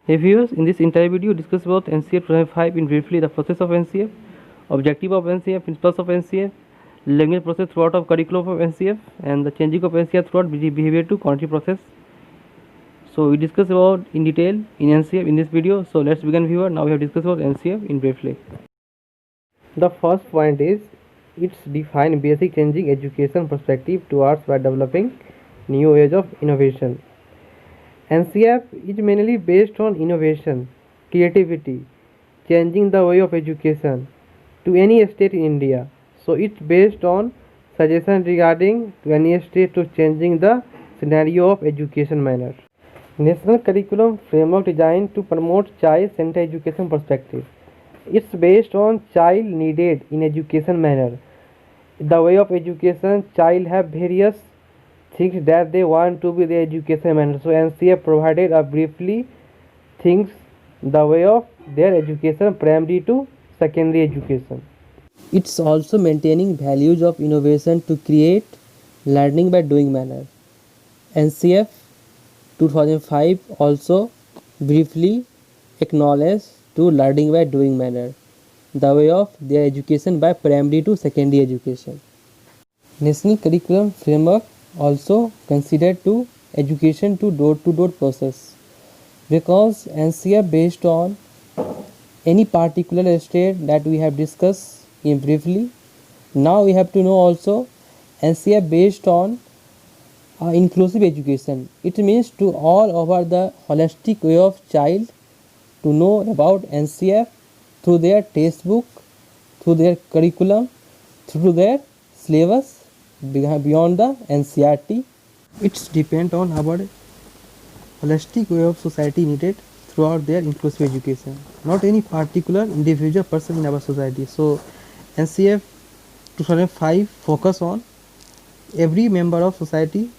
Hey viewers, in this entire video discuss about NCF 2005 in briefly the process of NCF, objective of NCF, principles of NCF, language process throughout of curriculum of NCF, and the changing of NCF throughout behavior to cognitive process. So we discuss about in detail in NCF in this video. So let's begin viewer. Now we have discussed about NCF in briefly. The first point is it's define basic changing education perspective towards by developing new age of innovation. NCF is mainly based on innovation, creativity, changing the way of education to any state in India. So it's based on suggestion regarding to any state to changing the scenario of education manner. National curriculum framework designed to promote child-centered education perspective. It's based on child needed in education manner. The way of education, child have various things that they want to be the education manner. So NCF provided a briefly things the way of their education primary to secondary education. It's also maintaining values of innovation to create learning by doing manner. NCF 2005 also briefly acknowledged to learning by doing manner, the way of their education by primary to secondary education. National curriculum framework also considered to education to door process, because NCF based on any particular state that we have discussed in briefly. Now we have to know also NCF based on inclusive education. It means to all over the holistic way of child to know about NCF through their textbook, through their curriculum, through their syllabus beyond the NCERT. It's depend on our holistic way of society needed throughout their inclusive education, not any particular individual person in our society. So NCF 2005 focus on every member of society,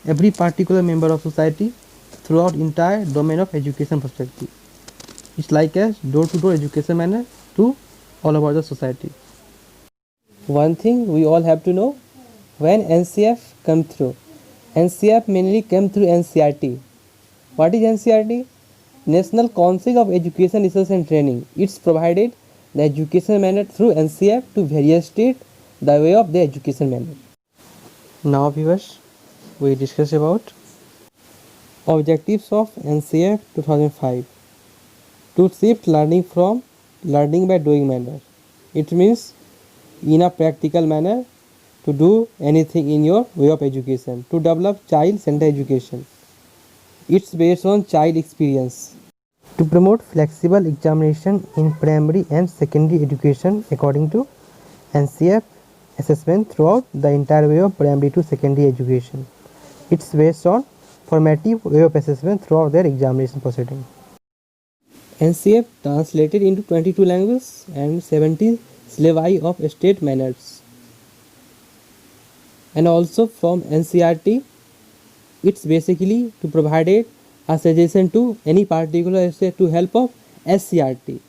every particular member of society throughout entire domain of education perspective. It's like a door-to-door education manner to all over the society. One thing we all have to know, when NCF come through, NCF mainly came through NCERT. What is NCERT? National Council of Education Research and Training. It's provided the education manner through NCF to various states the way of the education manner. Now viewers, we discuss about objectives of NCF 2005. To shift learning from learning by doing manner. It means in a practical manner to do anything in your way of education, to develop child-centered education. It's based on child experience. To promote flexible examination in primary and secondary education according to NCF assessment throughout the entire way of primary to secondary education. It's based on formative way of assessment throughout their examination proceeding. NCF translated into 22 languages and 70 syllabi of state manners. And also from NCERT, it's basically to provide a suggestion to any particular state to help of SCRT,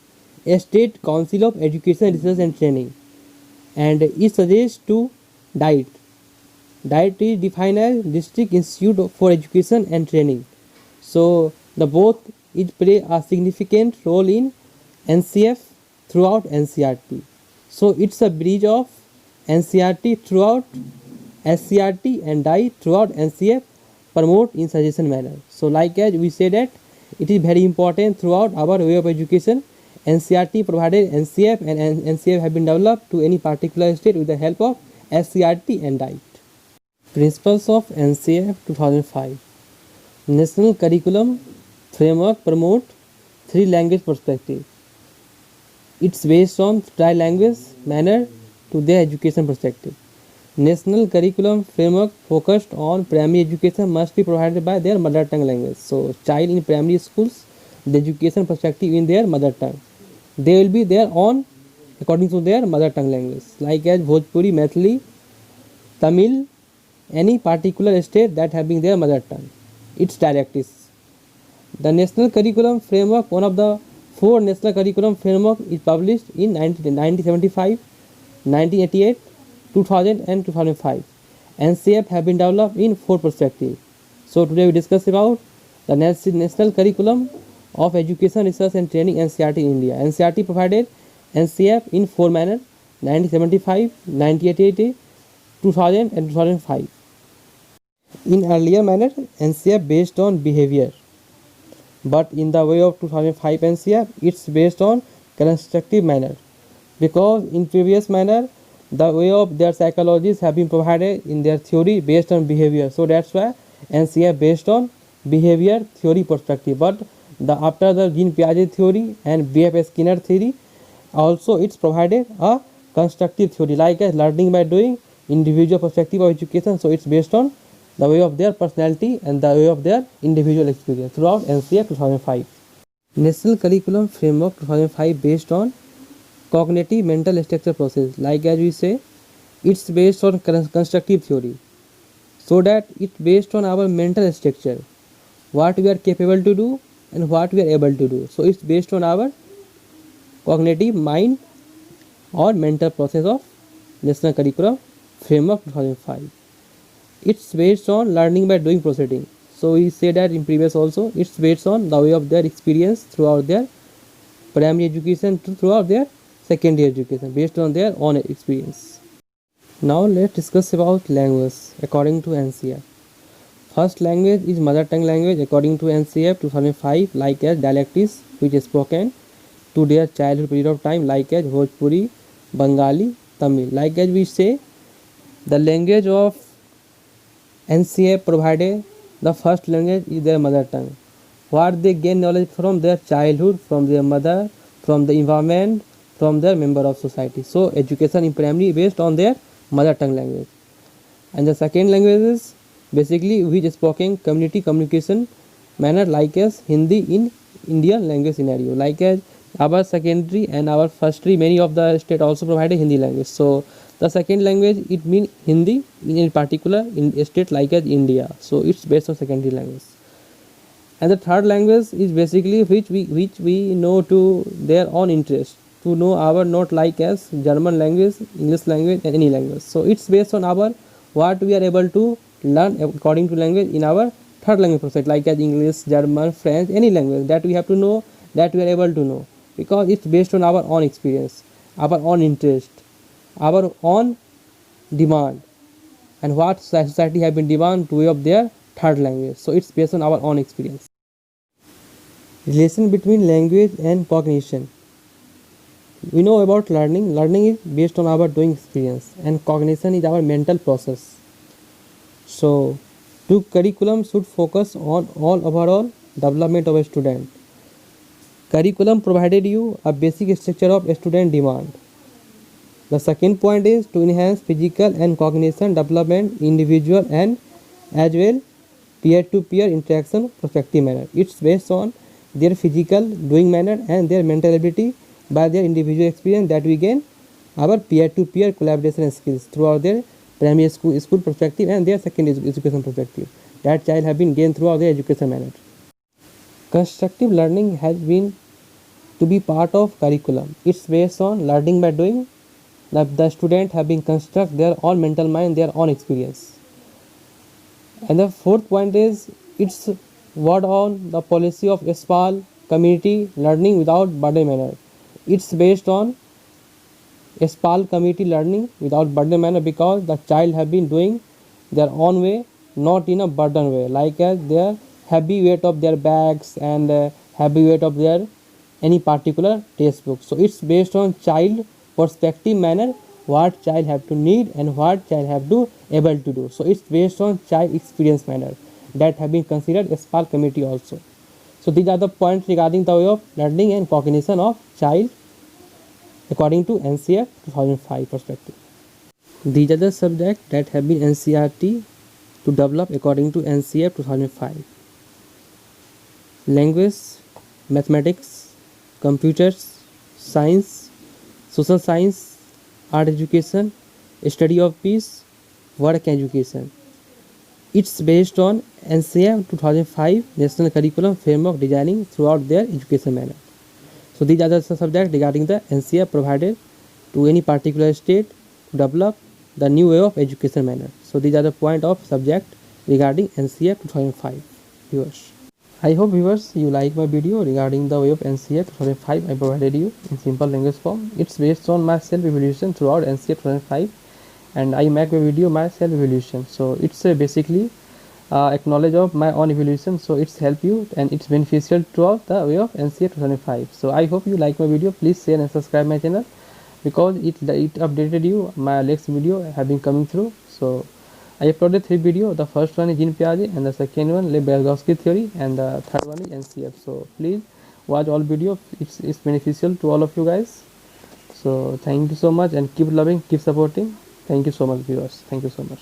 a State Council of Education Research and Training, and it suggests to DIET. DIET is defined as District Institute for Education and Training. So the both it play a significant role in NCF throughout NCERT. So it's a bridge of NCERT throughout SCRT and DIET throughout NCF promote in suggestion manner. So like as we say that it is very important throughout our way of education. NCERT provided NCF and NCF have been developed to any particular state with the help of SCRT and DIET. Principles of NCF 2005. National curriculum framework promote 3 language perspective. It's based on tri-language manner to their education perspective. National curriculum framework focused on primary education must be provided by their mother tongue language. So child in primary schools, the education perspective in their mother tongue. They will be their own according to their mother tongue language, like as Bhojpuri, Maithili, Tamil, any particular state that having their mother tongue. Its directives. The national curriculum framework, one of the 4 national curriculum framework is published in 1975, 1988, 2000 and 2005. NCF have been developed in 4 perspectives. So today we discuss about the national curriculum of Education, Research and Training NCERT in India. NCERT provided NCF in four manner: 1975, 1988, 2000 and 2005. In earlier manner, NCF based on behavior, but in the way of 2005 NCF, it's based on constructive manner, because in previous manner the way of their psychologies have been provided in their theory based on behavior. So that's why NCF based on behavior theory perspective. But after the Jean Piaget theory and B.F. Skinner theory, also it's provided a constructive theory like as learning by doing, individual perspective of education. So it's based on the way of their personality and the way of their individual experience throughout NCF 2005. National Curriculum Framework 2005 based on cognitive mental structure process. Like as we say, it's based on constructive theory, so that it's based on our mental structure, what we are capable to do and what we are able to do. So it's based on our cognitive mind or mental process of National Curriculum Framework 2005. It's based on learning by doing proceeding. So we say that in previous also, it's based on the way of their experience throughout their primary education to throughout their secondary education, based on their own experience. Now let's discuss about language according to NCF. First language is mother tongue language according to NCF 2005, like as dialects which is spoken to their childhood period of time, like as Bhojpuri, Bengali, Tamil. Like as we say, the language of NCF provided the first language is their mother tongue. What they gain knowledge from their childhood, from their mother, from the environment, from their member of society. So education in primary based on their mother tongue language. And the second language is basically which is spoken community communication manner, like as Hindi in Indian language scenario. Like as our secondary and our firstary, many of the state also provide a Hindi language. So the second language it means Hindi in particular in a state like as India. So it's based on secondary language. And the third language is basically which we know to their own interest, to know our not like as German language, English language and any language. So it's based on our what we are able to learn according to language in our third language process, like as English, German, French, any language that we have to know, that we are able to know, because it's based on our own experience, our own interest, our own demand, and what society have been demand to way of their third language. So it's based on our own experience. Relation between language and cognition. We know about learning. Learning is based on our doing experience, and cognition is our mental process. So two curriculum should focus on all overall development of a student. Curriculum provided you a basic structure of a student demand. The second point is to enhance physical and cognition development, individual and as well peer-to-peer interaction prospective manner. It's based on their physical doing manner and their mental ability by their individual experience that we gain our peer-to-peer collaboration skills throughout their primary school perspective and their secondary education perspective that child have been gained throughout their education manner. Constructive learning has been to be part of curriculum. It's based on learning by doing. The student have been construct their own mental mind, their own experience. And the fourth point is it's word on the policy of SPAL community learning without burden manner. It's based on SPAL community learning without burden manner, because the child have been doing their own way, not in a burden way, like as their heavy weight of their bags and heavy weight of their any particular textbook. So it's based on child perspective manner, what child have to need and what child have to able to do. So it's based on child experience manner that have been considered as SPAL community also. So these are the points regarding the way of learning and cognition of child according to NCF 2005 perspective. These are the subjects that have been NCERT to develop according to NCF 2005. Language, mathematics, computers, science, social science, art education, study of peace, work education. It's based on NCF 2005 National Curriculum Framework designing throughout their education manner. So these are the subjects regarding the NCF provided to any particular state to develop the new way of education manner. So these are the point of subject regarding NCF 2005. Viewers, I hope viewers you like my video regarding the way of NCF 2005 I provided you in simple language form. It's based on my self-evaluation throughout NCF 2005, and I make a video my self-evaluation. So it's basically acknowledge of my own evaluation, so it's help you and it's beneficial throughout the way of NCF 2005. So I hope you like my video. Please share and subscribe my channel because it updated you my next video have been coming through. So I uploaded 3 videos. The first one is Jean Piaget, and the second one Lebowski theory, and the third one is NCF. So please watch all video. It's beneficial to all of you guys. So thank you so much and keep loving, keep supporting. Thank you so much viewers. Thank you so much.